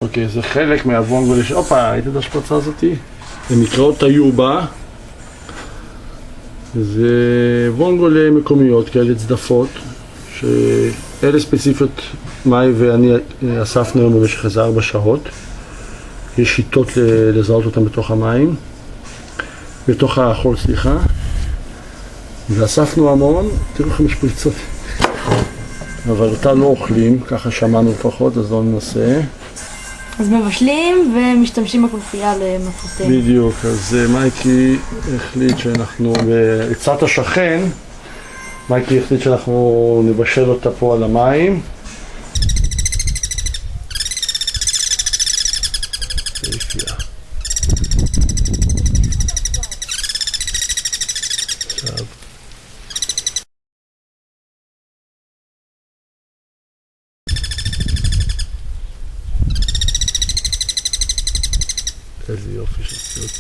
אוקיי, זה חלק מהוונגולה, הופה, ראית את השפצה הזאתי? הן נקראות טיובה. זה וונגולה מקומיות, כאלה צדפות, שאלה ספציפיות מאי ואני אספנו היום במשך איזה 4 שעות. יש שיטות לזהות אותם בתוך המים, בתוך החול, סליחה. ואספנו המון, תראו איך יש פריצות. אבל אותה לא אוכלים, ככה שמענו לפחות, אז לא ננסה. אז מבשלים ומשתמשים בקופייה למפותים. בדיוק, אז מייקי החליט שאנחנו, בעצת השכן, מייקי החליט שאנחנו נבשל אותה פה על המים. יפייה. עכשיו. איזה יופי של ציוד.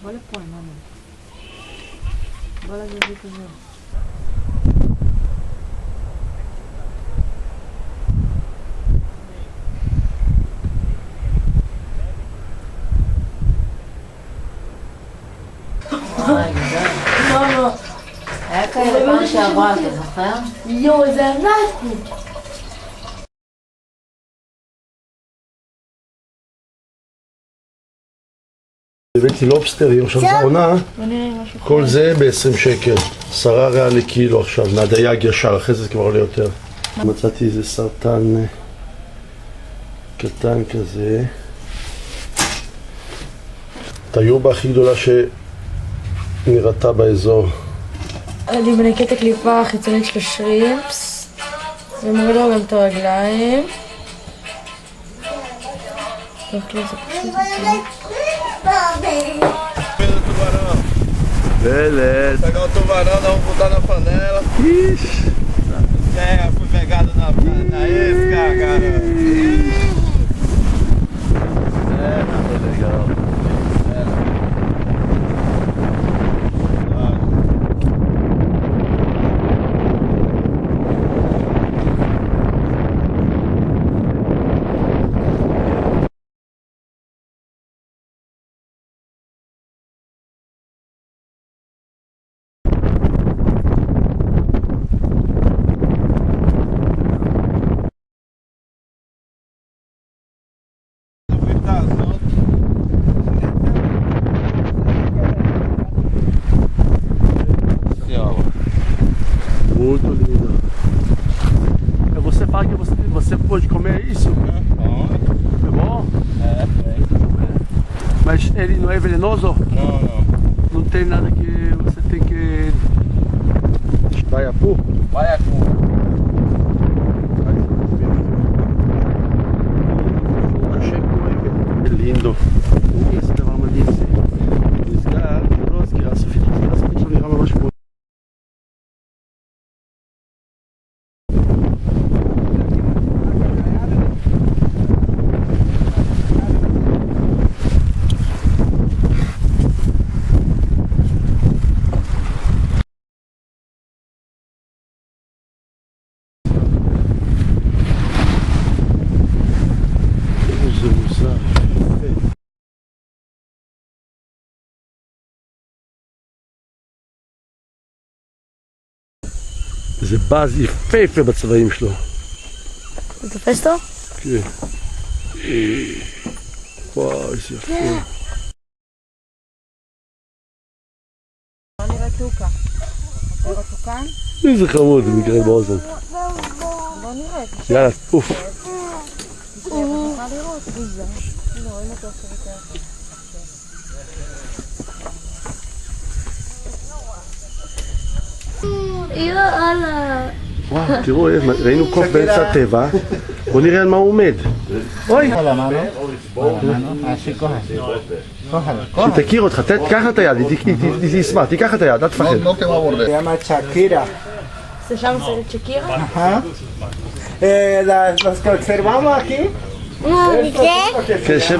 בוא לפה, אמרנו. בוא לזווית הזה. לא. היה כאלה פעם שעברה, אתה זוכר? יואו, זה ענק! הבאתי לובסטרים, עכשיו זה עונה, כל זה ב-20 שקל, 10 ריאל לקילו עכשיו, מהדייג ישר, אחרי זה כבר עולה יותר. מצאתי איזה סרטן קטן כזה. טיובה הכי גדולה שנראתה באזור. אני מנקה את הקליפה החיצונית של השרימפס ומורידה גם את הרגליים. Beleza. Pegar o tubarão, vamos botar na panela. Ixi. É, fui pegado na isca, cara. É legal. Muito lindo. Você fala que você pode comer isso? É bom? É. Mas ele não é venenoso? Não. Não tem nada que você tem que... Baiacu? Baiacu. É lindo. Isso dava uma delícia. Desgar, rozgras, filtras, kontrollieren wir mal. זה בז יפהפה בצבעים שלו. זה תופס טוב? כן. וואו, איזה יפה. בוא נראה טוקה. אתה רואה טוקן? איזה חמוד, זה מגרד באוזן. בוא נראה. יאללה, אוף. נוכל לראות. הנה, רואים אותו עכשיו יותר. יאללה. וואו, תראו, ראינו קוף באמצע הטבע, בוא נראה על מה הוא עומד. אוי! Con la mano. Así coge. Cójalo. שתכיר אותך, קח את היד, היא תשמח, תיקח את היד, אל תפחד. No te va a morder. Se llama Shakira. Se llama Shakira. Ajá. Los que observamos aquí. כן, שם.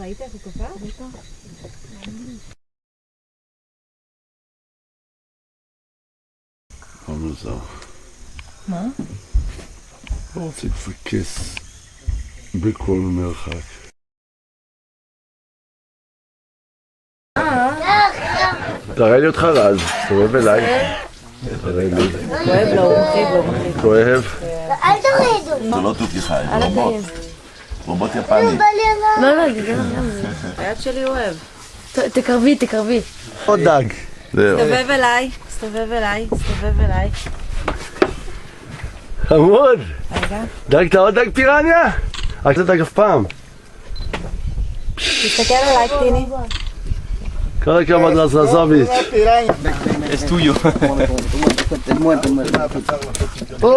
ראית איך הוא קפא? מוזר. מה? לא רוצה לפקס בכל מרחק. תראה לי אותך רז, תסתובב אליי. תראה לי. כואב לו, הוא מחליט לו, מחליט. כואב. אל תורידו. זה לא תוכי חי, זה רובוט. רובוט יפני. לא, דיבר גם זה. היד שלי אוהב. תקרבי. עוד דג. זהו. סתובב אליי, סתובב אליי, סתובב אליי. חמוד. רגע. דג, אתה עוד דג פירניה? רק זה דג אף פעם. תסתכל עליי, קטיני. כל הכבוד לזזוביץ'. Es tuyo. או,